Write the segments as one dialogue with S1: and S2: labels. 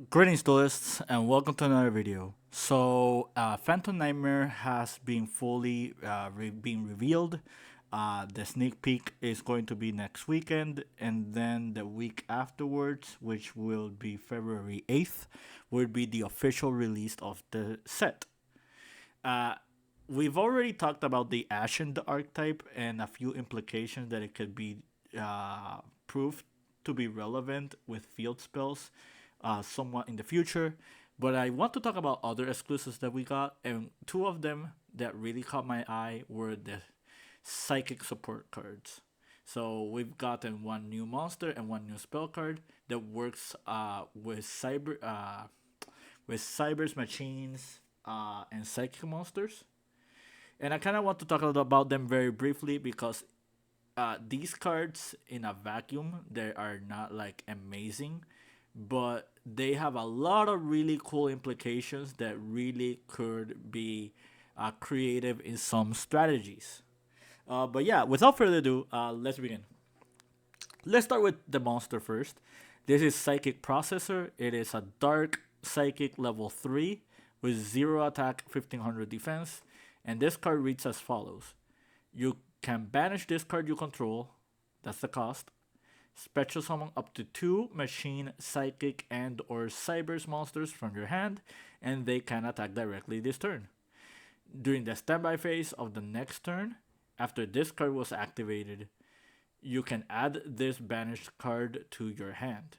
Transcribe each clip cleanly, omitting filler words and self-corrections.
S1: Greetings, duelists, and welcome to another video. Phantom Nightmare has been fully being revealed. The sneak peek is going to be next weekend, and then the week afterwards, which will be February 8th, will be the official release of the set. Uh, we've already talked about the Ashen archetype and a few implications that it could be proved to be relevant with field spells somewhat in the future. But I want to talk about other exclusives that we got, and two of them that really caught my eye were the psychic support cards. So we've gotten one new monster and one new spell card that works with cybers, machines, and psychic monsters. And I kind of want to talk about them very briefly because these cards in a vacuum they are not like amazing, but they have a lot of really cool implications that really could be creative in some strategies. But yeah, without further ado, let's begin. Let's start with the monster first. This is Psychic Processor. It is a dark psychic level 3 with 0 attack, 1500 defense. And this card reads as follows: you can banish this card you control, that's the cost. Special summon up to 2 machine, psychic, and or cybers monsters from your hand, and they can attack directly this turn. During the standby phase of the next turn, after this card was activated, you can add this banished card to your hand.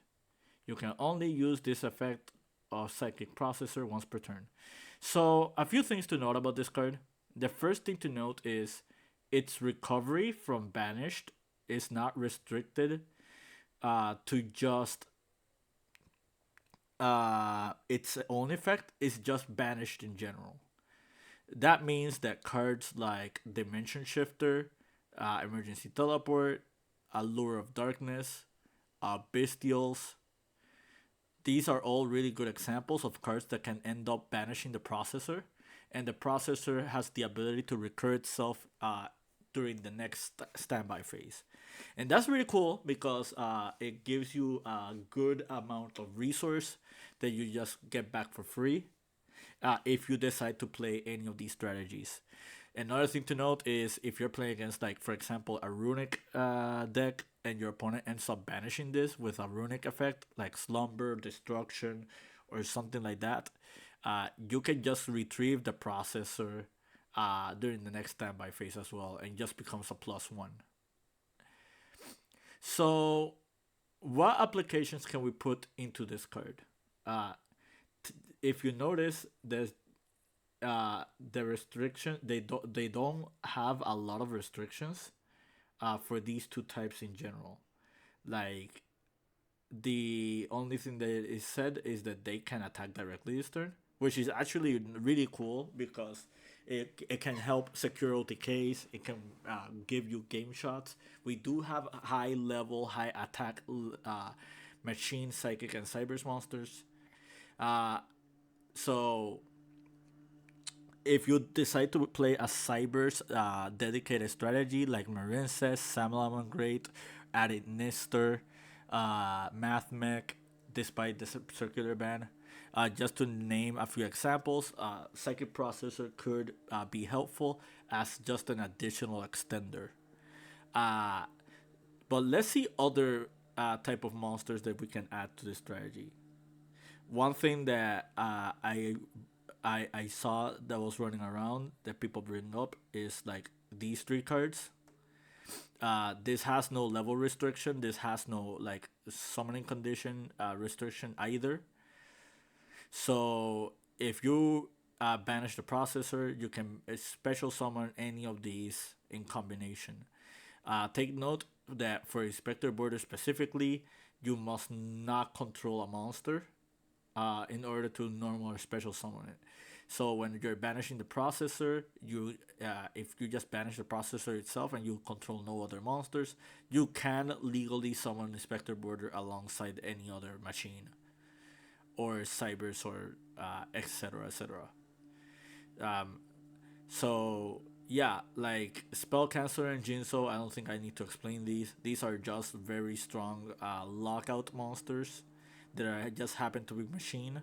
S1: You can only use this effect of Psychic Processor once per turn. So, a few things to note about this card. The first thing to note is its recovery from banished is not restricted to just its own effect, is just banished in general. That means that cards like Dimension Shifter, Emergency Teleport, Allure of Darkness, Bestials, these are all really good examples of cards that can end up banishing the processor, and the processor has the ability to recur itself during the next standby phase. And that's really cool because it gives you a good amount of resource that you just get back for free if you decide to play any of these strategies. Another thing to note is if you're playing against, like, for example, a runic deck and your opponent ends up banishing this with a runic effect like Slumber, Destruction, or something like that, you can just retrieve the processor during the next standby phase as well and just becomes a +1. So, what applications can we put into this card? Uh, if you notice, the restriction they don't have a lot of restrictions for these two types in general. Like the only thing that is said is that they can attack directly this turn, which is actually really cool because it can help secure OTKs. It can give you game shots. We do have high level, high attack machine, psychic, and cybers monsters. Uh, so if you decide to play a cybers dedicated strategy like Marincess, Samlaman Great, Added Nister, Mathmech, despite the circular ban, just to name a few examples, Psychic Processor could be helpful as just an additional extender. Uh, but let's see other type of monsters that we can add to the strategy. One thing that I saw that was running around that people bring up is like these three cards. This has no level restriction. This has no like summoning condition restriction either. So if you banish the processor, you can special summon any of these in combination. Take note that for Inspector Border specifically, you must not control a monster in order to normal or special summon it. So when you're banishing the processor, you if you just banish the processor itself and you control no other monsters, you can legally summon Inspector Border alongside any other machine or cybers or etc etc. Um, so yeah, like Spell Cancer and Jinso, I don't think I need to explain these. These are just very strong lockout monsters that I just happen to be machine.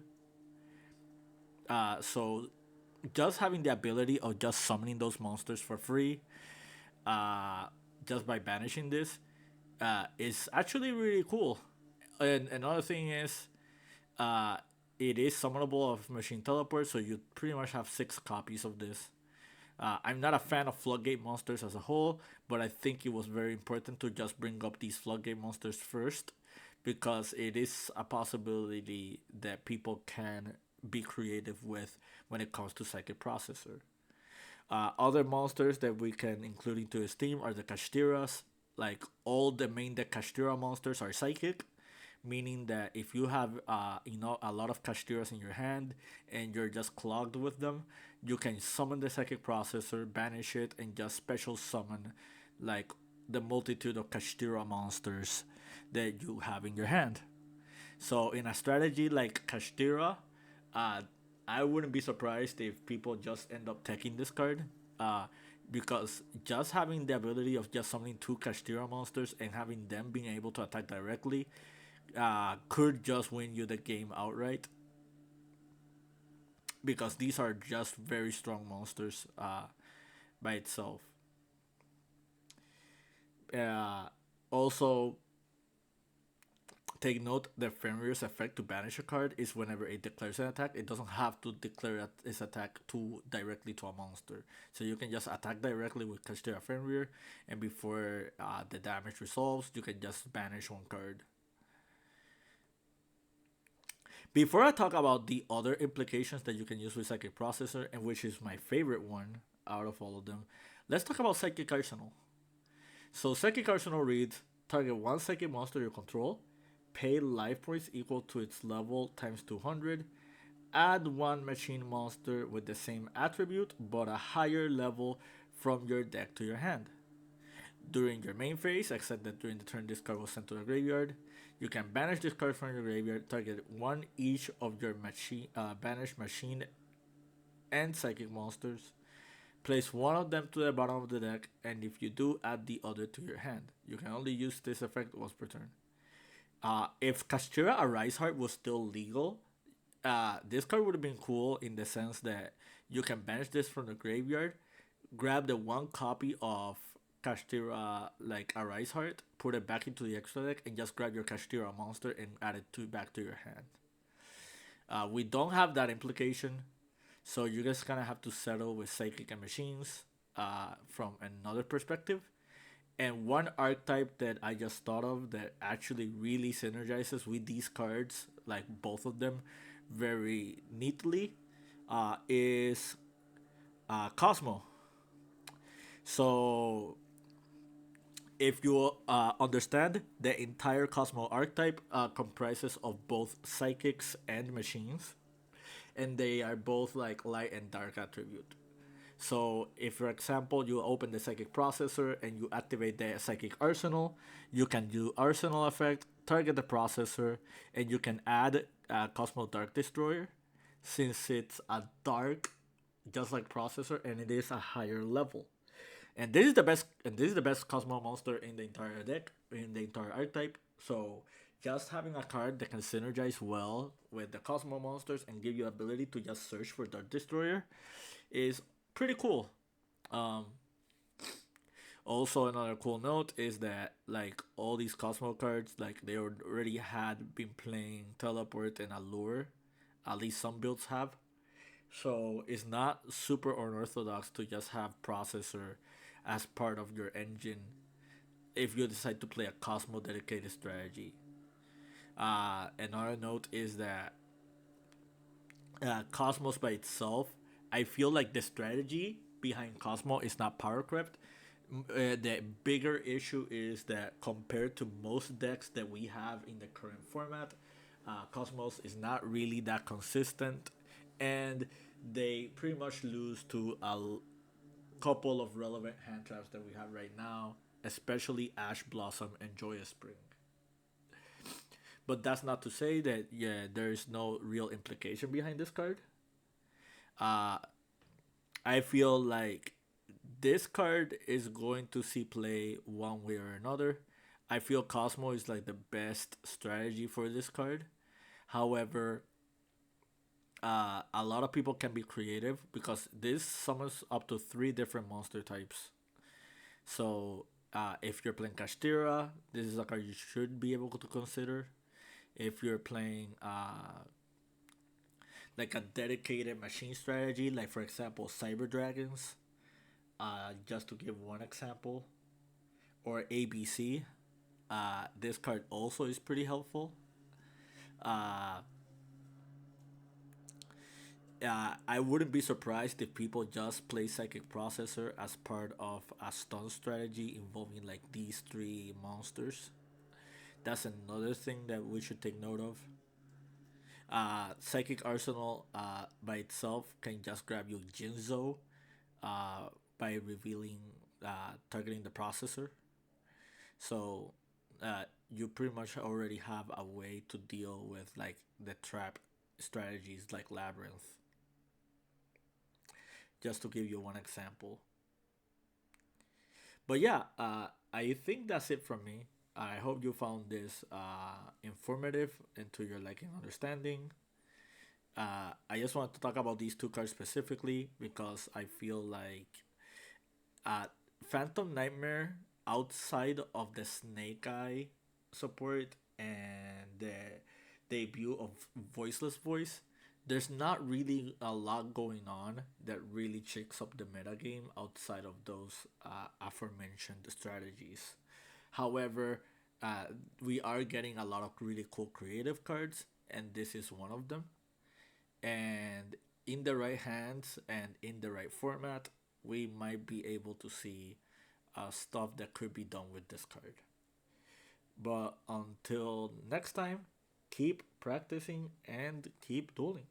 S1: So just having the ability of just summoning those monsters for free, uh, just by banishing this, is actually really cool. And another thing is, uh, it is summonable of machine teleport, so you pretty much have 6 copies of this. I'm not a fan of floodgate monsters as a whole, but I think it was very important to just bring up these floodgate monsters first, because it is a possibility that people can be creative with when it comes to psychic processor. Other monsters that we can include into this team are the Kashtiras. Like all the main deck Kashtira monsters are psychic, meaning that if you have a lot of Kashtiras in your hand and you're just clogged with them, you can summon the psychic processor, banish it, and just special summon like the multitude of Kashtira monsters that you have in your hand. So in a strategy like Kashtira, uh, I wouldn't be surprised if people just end up taking this card. Uh, because just having the ability of just summoning 2 Kashtira monsters and having them being able to attack directly could just win you the game outright. Because these are just very strong monsters by itself. Uh, Also, take note that Fenrir's effect to banish a card is whenever it declares an attack. It doesn't have to declare its attack to directly to a monster. So you can just attack directly with Kashtira Fenrir, and before the damage resolves, you can just banish 1 card. Before I talk about the other implications that you can use with Psychic Processor, and which is my favorite one out of all of them, let's talk about Psychic Arsenal. So Psychic Arsenal reads, target 1 psychic monster you control, pay life points equal to its level times 200, add 1 machine monster with the same attribute but a higher level from your deck to your hand. During your main phase, except that during the turn this card was sent to the graveyard, you can banish this card from your graveyard, target 1 each of your banished machine and psychic monsters, place 1 of them to the bottom of the deck, and if you do, add the other to your hand. You can only use this effect once per turn. If Kashira Arise Heart was still legal, this card would have been cool in the sense that you can banish this from the graveyard, grab the 1 copy of Kashtira like Arise Heart, put it back into the extra deck, and just grab your Kashtira monster and add it back to your hand. We don't have that implication, so you guys kind of have to settle with Psychic and Machines from another perspective. And one archetype that I just thought of that actually really synergizes with these cards, like both of them, very neatly, is Kozmo. So if you understand, the entire Cosmo archetype comprises of both psychics and machines, and they are both like light and dark attribute. So if, for example, you open the psychic processor and you activate the psychic arsenal, you can do arsenal effect, target the processor, and you can add Cosmo Dark Destroyer, since it's a dark, just like processor, and it is a higher level. And this is the best. And this is the best Cosmo monster in the entire deck, in the entire archetype. So just having a card that can synergize well with the Cosmo monsters and give you ability to just search for Dark Destroyer is pretty cool. Um, Also, another cool note is that like all these Cosmo cards, like they already had been playing Teleport and Allure. At least some builds have. So it's not super unorthodox to just have Processor as part of your engine if you decide to play a Cosmo dedicated strategy. Another note is that Cosmos by itself, I feel like the strategy behind Cosmo is not power crept. The bigger issue is that compared to most decks that we have in the current format, Cosmos is not really that consistent, and they pretty much lose to a couple of relevant hand traps that we have right now, especially Ash Blossom and Joyous Spring. But that's not to say that yeah, there is no real implication behind this card. Uh, I feel like this card is going to see play one way or another. I feel Cosmo is like the best strategy for this card. However, a lot of people can be creative because this summons up to three different monster types. So if you're playing Kashtira, this is a card you should be able to consider. If you're playing like a dedicated machine strategy, like for example Cyber Dragons, just to give one example, or ABC, this card also is pretty helpful. Uh, I wouldn't be surprised if people just play Psychic Processor as part of a stun strategy involving like these three monsters. That's another thing that we should take note of. Psychic Arsenal by itself can just grab you Jinzo uh, by revealing targeting the processor. So you pretty much already have a way to deal with like the trap strategies like Labyrinth. Just to give you one example. But yeah, I think that's it from me. I hope you found this informative and to your liking understanding. I just want to talk about these two cards specifically because I feel like uh, Phantom Nightmare, outside of the Snake Eye support and the debut of Voiceless Voice, there's not really a lot going on that really shakes up the metagame outside of those aforementioned strategies. However, we are getting a lot of really cool creative cards, and this is one of them. And in the right hands and in the right format, we might be able to see stuff that could be done with this card. But until next time, keep practicing and keep dueling.